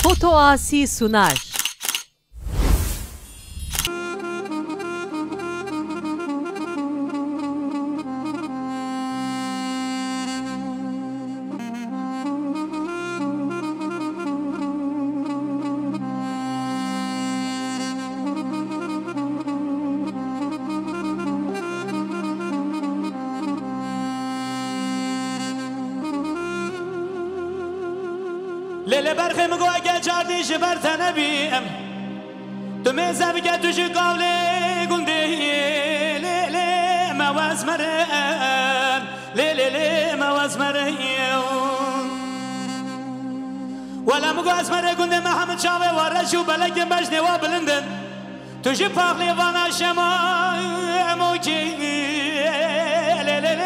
Foto Asi sunar. لیل برخی مگو اگه چاردیش برتنه بیم تو میزه بگه توشی قولی گنده لیل موز مرن لیل موز مرن ولا مگو از مره گنده محمد شاوه وارشو بلکه بجنه و بلندن توشی پاقلی وانا شما موکی لیل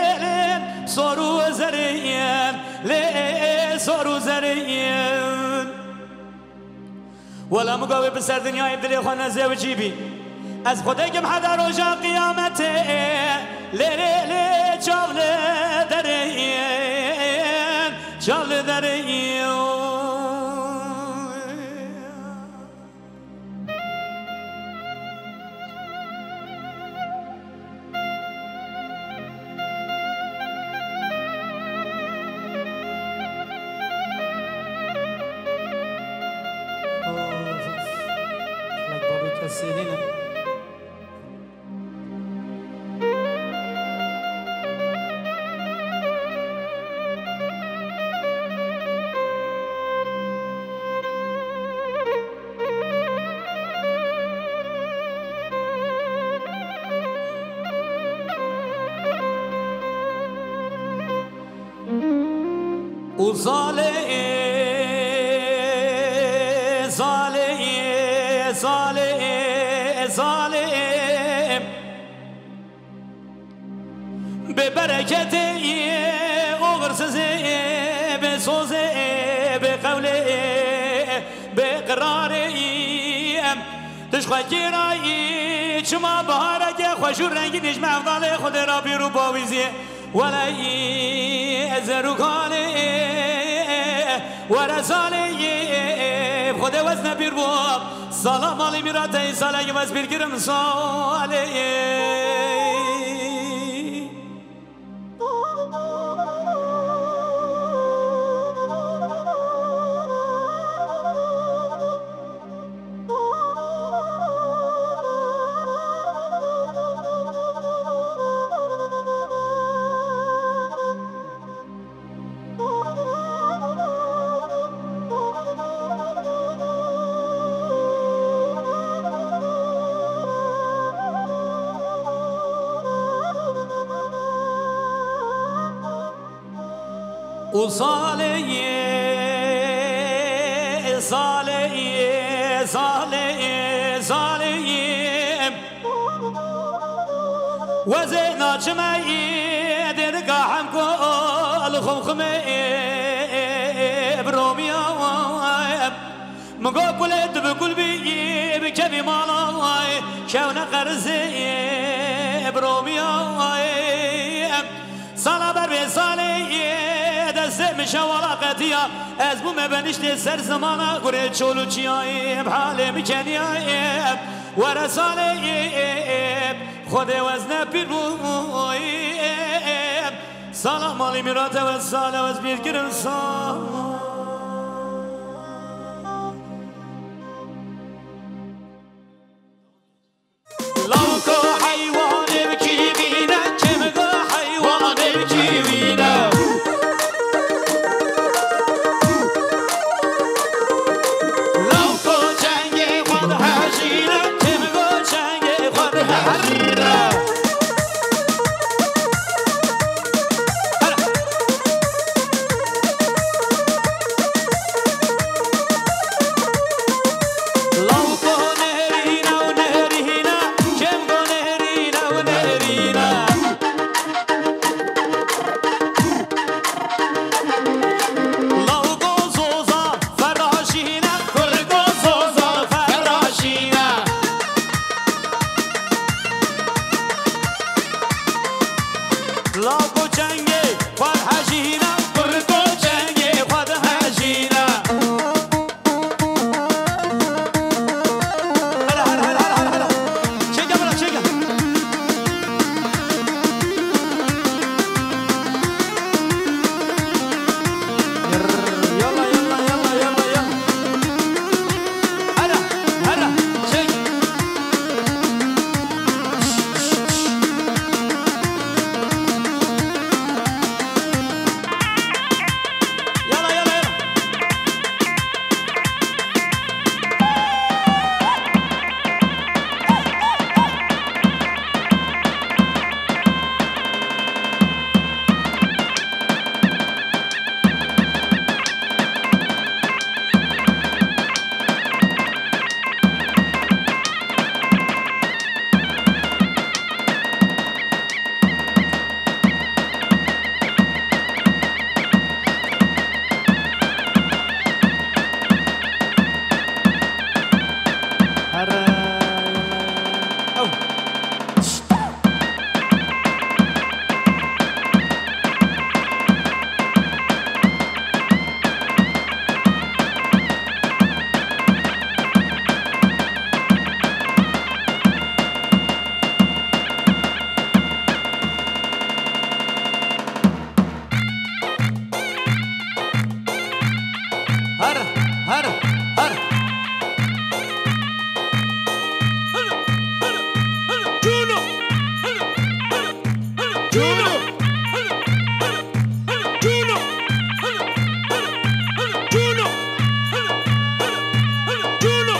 سورو زرین لیل سورو زرین ولا مقاوي بسر دنياي بدلي خوانا زوجي بي از خدای کم حدا روشا قیامته لیلی چاول درین چاول درین سيدنا وظالم ظالم ببركتي وغرسزي بصوزي بقولي بقراري تشخى كيراي شما بهارك خوشو رنگي نجم افضالي خود را بيرو باويزي ولا ازرو كالي ورزالي خود وزن بير بو سلام علی میراتی سالی وز بیرگیرم سالی وصالي صالي صالي صالي وزينا جمعي درقا حمكو الخمخمي بروميا مقو كلت بكل بي بكبي مالاي شونا قرزي بروميا صالا بربي صالي دستم شوالاقتيا از بو مبنشت سر زمانا قره چولو چیایم حال میکنیایم ورسالیم خود وزن پیر بویم سلام علی میرات و سال و بیر گرم سال هر هر هر جونو جونو جونو جونو جونو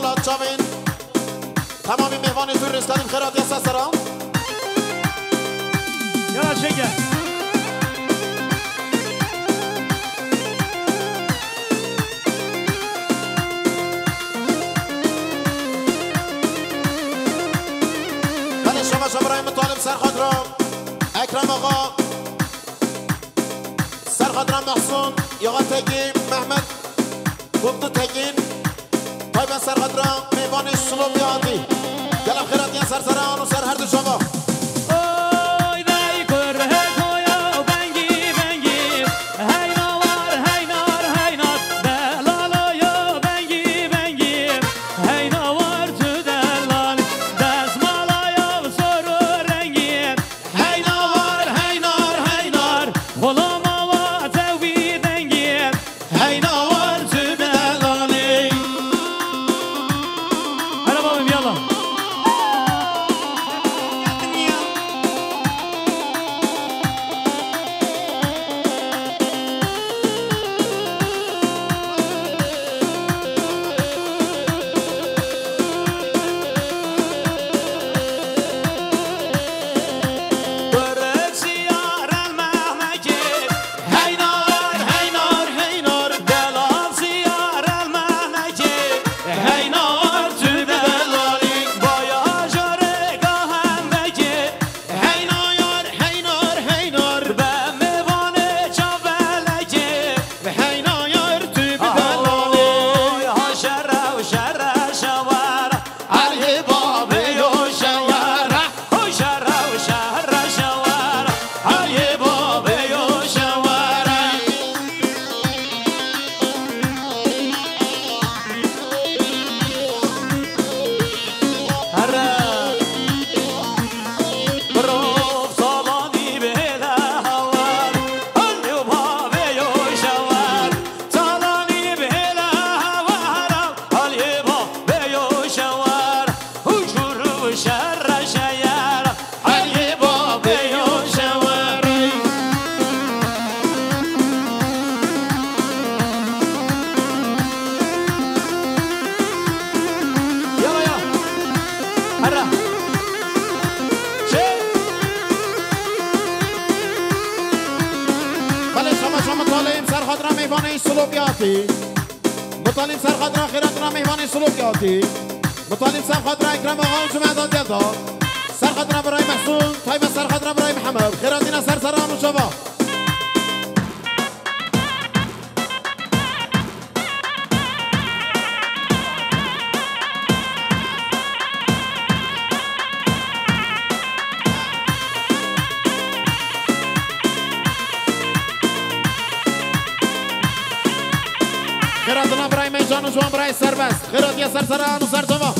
ولاد جامین تمامی مهمان توی رسکانیم خیراتی از سران یالا شکر بله شما ابراهیم طالب سرخادرام اکرم آقا سرخادرام محسون یاغا تگین محمد گفتو تگین طایب سرخادرام میوان سلوبیاتی گلم خیراتی از سرسران و سر هر دو شما مطالب سرخادرا خیراتنا میوان سلوکیاتی مطالب سرخادرا اکرم آقا و جمعه دلتا سرخادرا برای محسون طایب سرخادرا برای محمد خیراتینا سرسران و شبا خیراتنا برای میجان و جوان برای سربست خیراتی سرسران و سرتما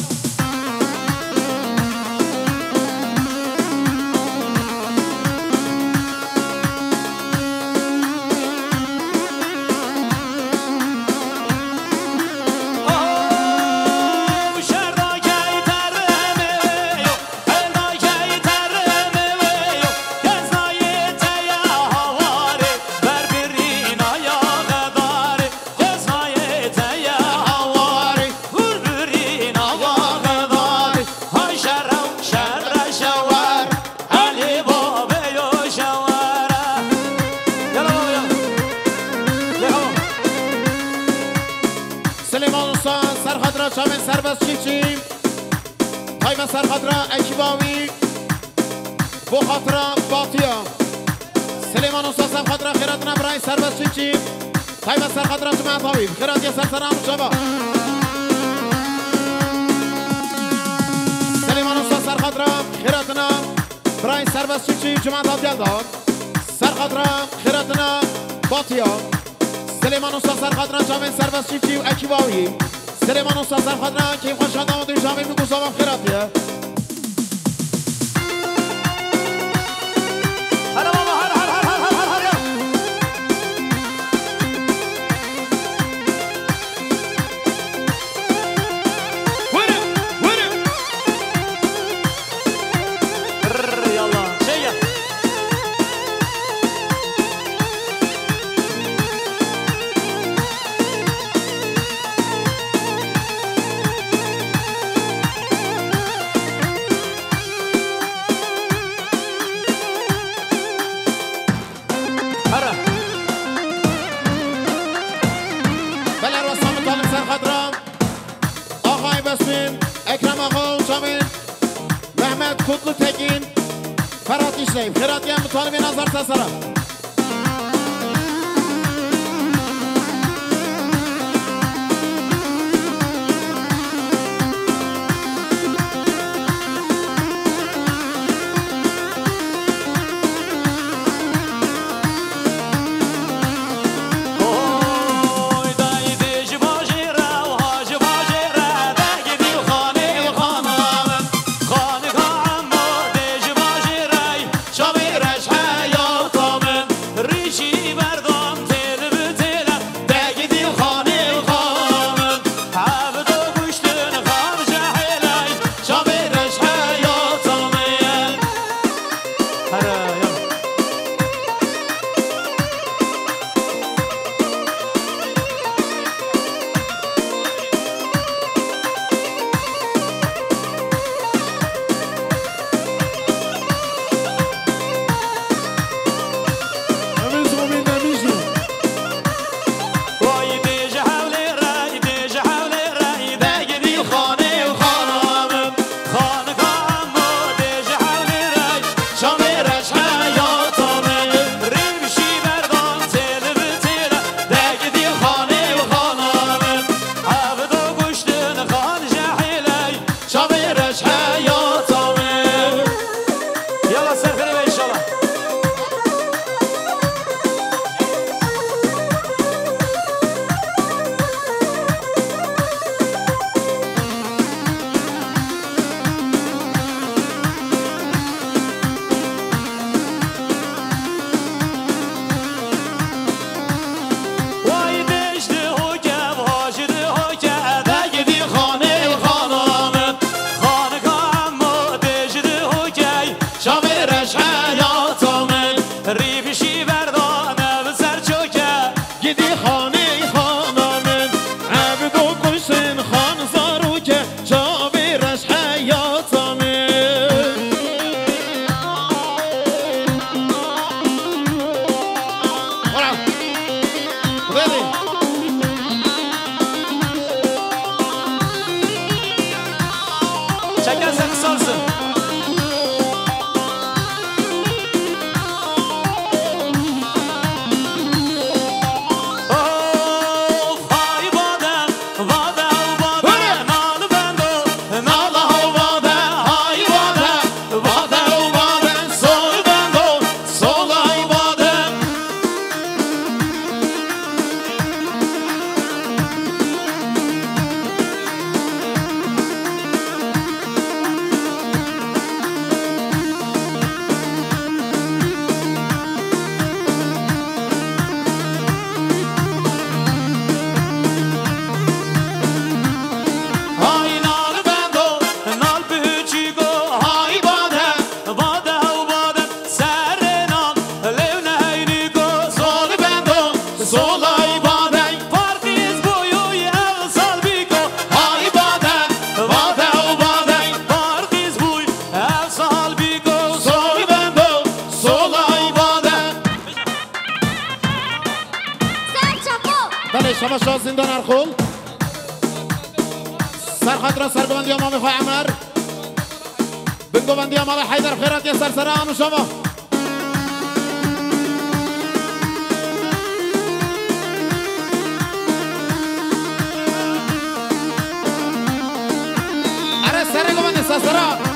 شامل سربست چیچیم طایب سرخادرا اکیباوی بو خاطرا باطیا سلیمان استاد سرخادرا خیراتنا برای سربست چیچیم طایب سرخادرا جمعه طاویل خیراتی سرسران شبا سلیمان استاد سرخادرا خیراتنا برای سربست چیچیم جمعه طاویل داد سرخادرا خیراتنا باطیا سلیمان استاد سرخادرا شامل سربست چیچیم اکیباوی سلیمان استاد سرخادرا که خوش آمد و جامعه میگو سلام خیراتیه هلا بابا هلا Kutlu Tekin Ferhat İşleyip Kırat Yem Mutalibin Azar Tasarım شما شاه زندان ارخول سرخط سرگوندی امام خواه عمر بنگوندی امام حیدر خیرات یا سرسران و شما اره سرگوندی سرسران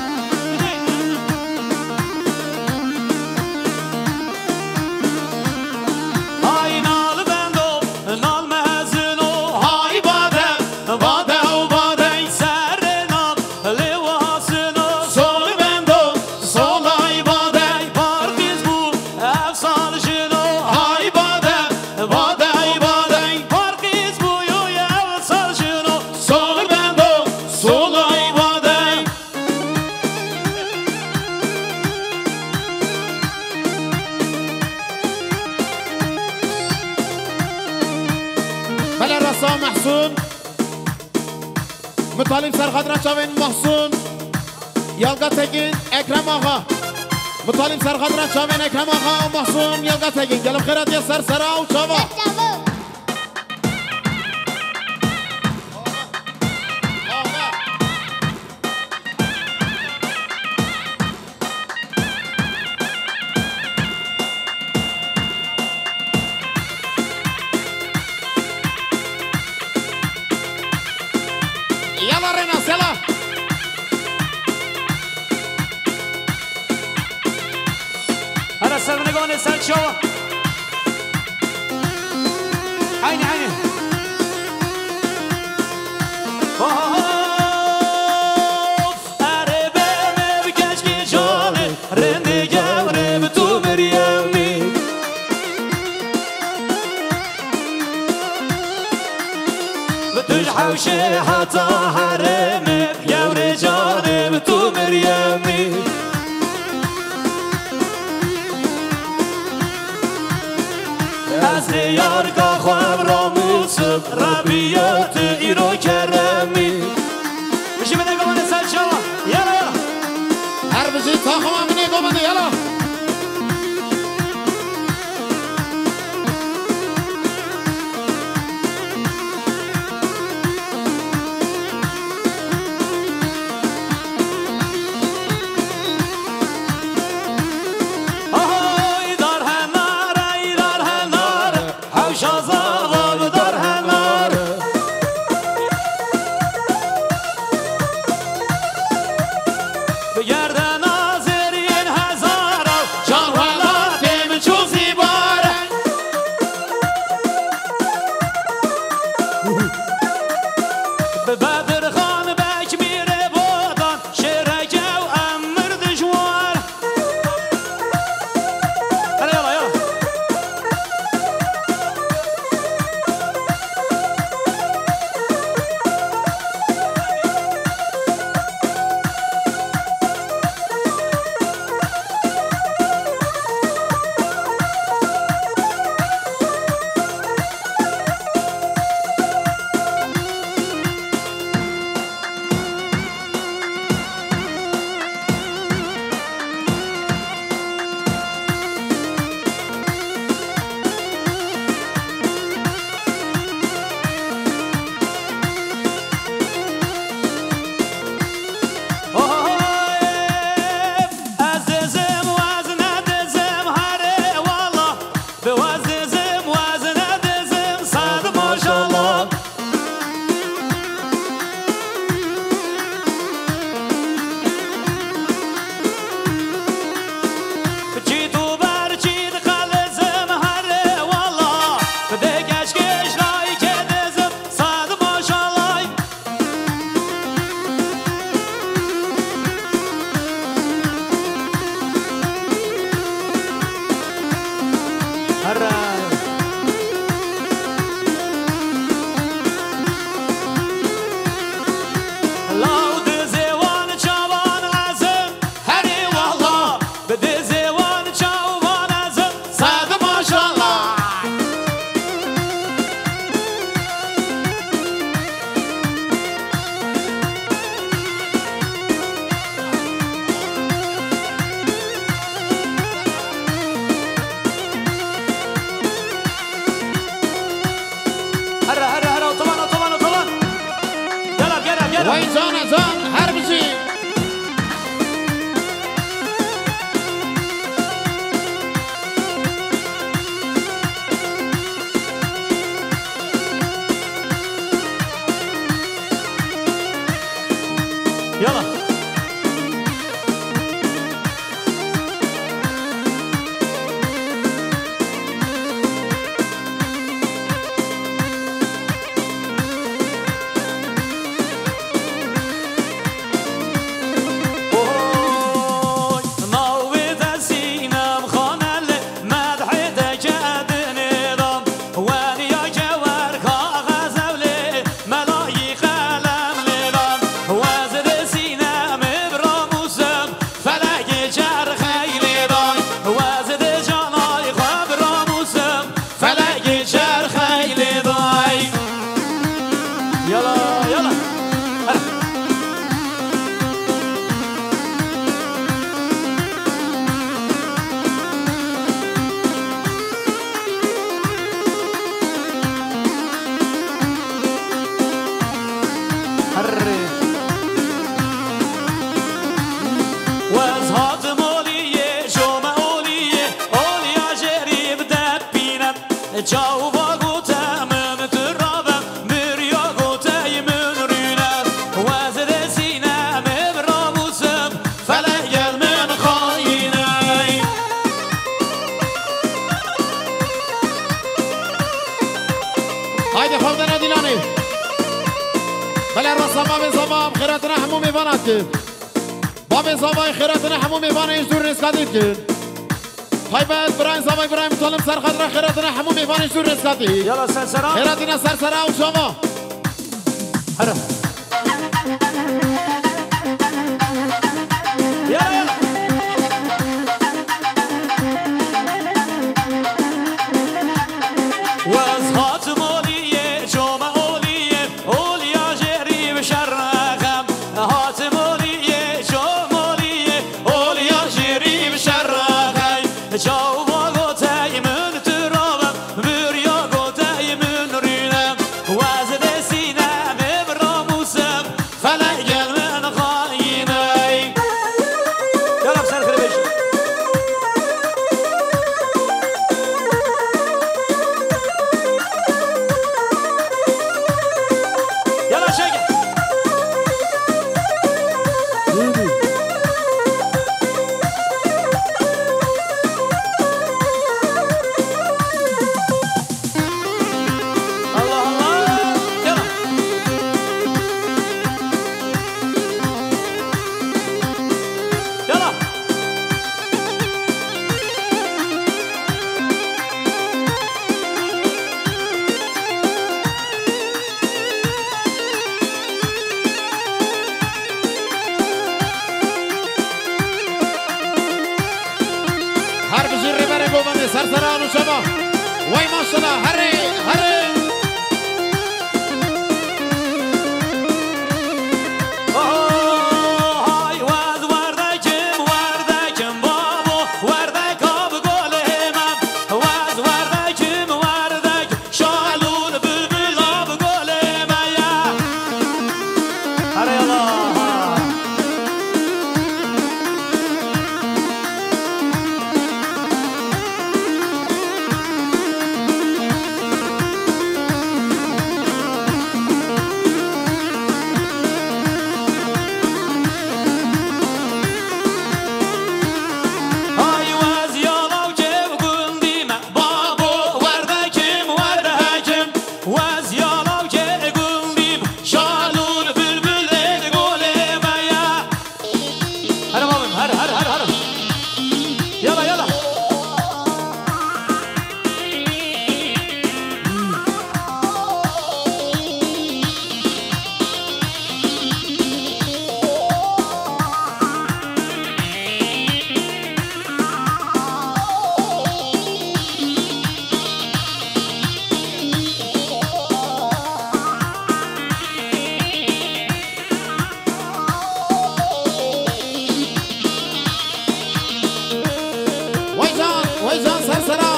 محسون مطالب سرخدران شاوین محسون یالگا تگین اکرم آقا مطالب سرخدران شاوین اکرم آقا محسون یالگا تگین گلم خیرات یا سرسرا و شاوا سال شو عيني عيني حوشي حتى حرمي يا ورجالي بتو مريمي از یارگاه خوام را موسم ربیات ایرو کرمی بشی بده گمانه سر شما یلا یلا هر بشی تا خوام بینه گمانه یلا گرد ناظرین هزار خیراتنا همو میوانات کن باب زاوای خیراتنا همو میوانه ایش دور نسکاتید کن طيبات براين زاوای براين مطالم سر خاطر خیراتنا همو میوانه ایش دور نسکاتید يلا سرسرة خیراتنا سرسرا و شما هلا يلا يلا وزهات مولية جوما أولية أوليا جري بشرخم هات مولية جوما مولية أوليا جري بشرخم جو وغوتاي من ترابم بريا غوتاي من رينم وزد سينام براموسم فلق من خايني يلا بسر خربش يلا شقة الله الله يلا يلا هر بجیر ریبره گوبنده سرسرا و شما وای ماشالله هره هره هاي واد وردكم بابو وردك اب قولهم واد وردكم وردك شالون بلبل اب قولهم يا هلا يلا هاي واز يلا وجيب قنديمة بابو وردكم وردكم واز يلا وجيب قنديمة شالون بلبل قولهم يا هلا بابا هلا يلا يلا وای جان سرسرا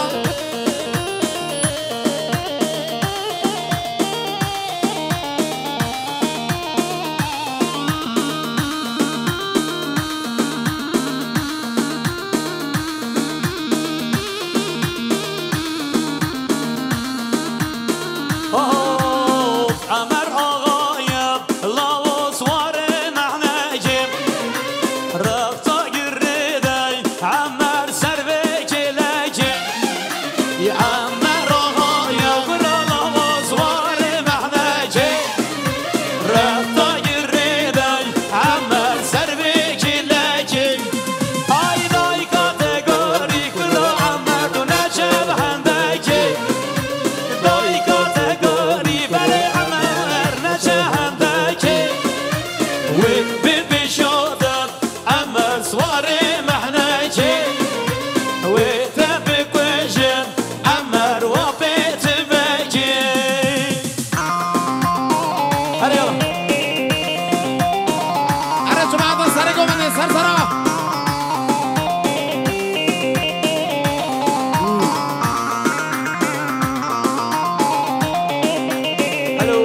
عمر آقایم لاو سوار معناجم رفتا گردی عمر سر به کلجم عمر آقایم لاو سوار معناجم رفتا گردی عمر سر به کلجم آی دای کاتگوری کلو عمر دو نچه بهندگی دای کاتگوری برای عمر نچه هندگی و بی شدن عمر سوار محنجی و تبی کشن عمر و بیت بگی هر یلا اره شما عدن سر گوبنده سرسرا هلو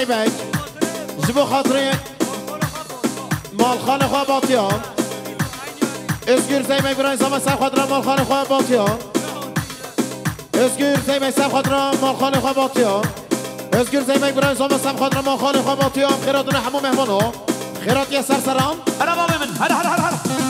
زیبک جبو خاطری مالخان خواه باتیان ازگیر زیبک برای زمان سب خاطران مالخان خواه باتیان ازگیر زیبک سب خاطران مالخان خواه باتیان ازگیر زیبک برای زمان سب خاطران مالخان خواه باتیان خیراتون همو مهمانو خیرات یه سرسران هلا بابا من هلا هلا هلا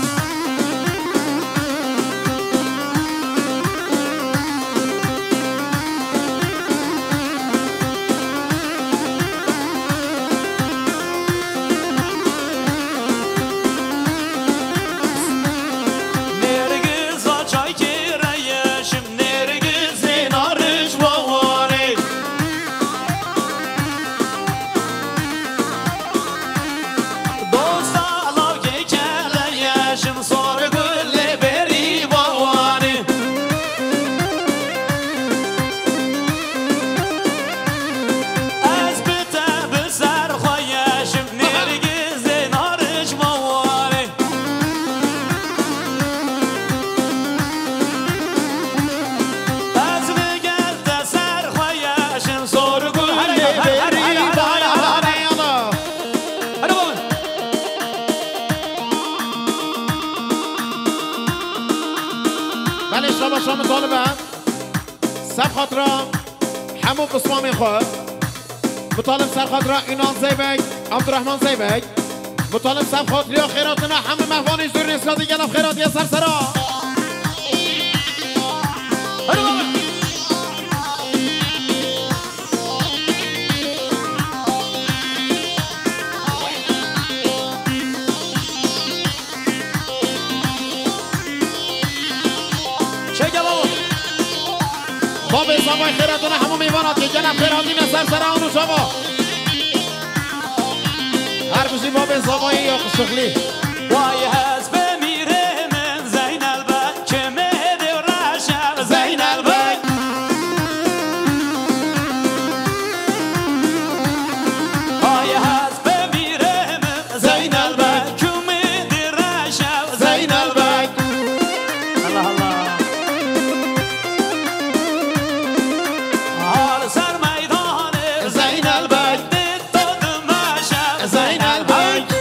سب خاطره همو بسمامی خواه مطالب سر خاطره اینان زیبک عبدالرحمن زیبک مطالب سب خاطری ها خیراتنا همه مهوانش دور نسکاتی گلف خیراتی سرسرا باب زبای خیراتنا همه میوانات که گلف خیراتی سرسرا اونو شما هر بشی باب زبایی یا شغلی وای هست بمیره من زین البک که مهد رشم زین البک وای هست بمیره من زین البک که مهد رشم زین البک الله الله حال سر میدان زین البک دید دادم باشم زین البک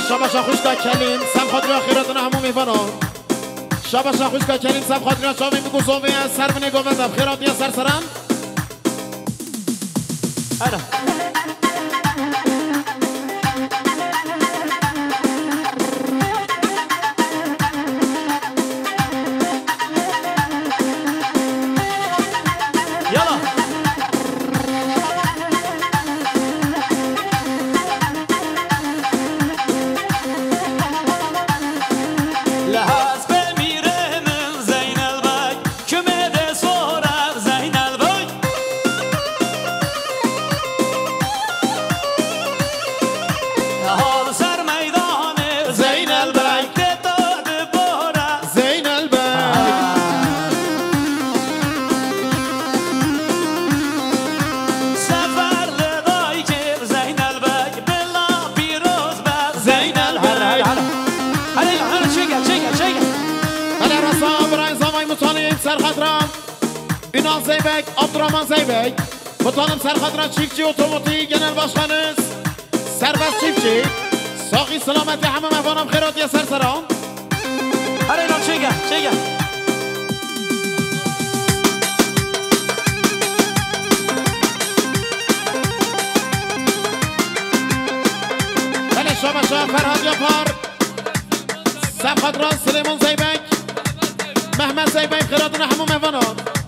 شاباشا خوش که کلیم سب خاطری آخیراتنا همون میفانم شاباشا خوش که کلیم سب خاطری آشامی میگو صوبه سر و نگاه بندم خیراتی سر سرم بینال زیبک عبدالرحمن زیبک مطالب سرخطران چیفچی اتوماتیک گنل باشخانس سربست چیفچی ساقی سلامتی همه مفانم خیراتی سرسران هر ایران چیگه بله شما فرهاد یاپار سرخطران سلیمان زیبک محمد زیبک خیراتون همه مفانم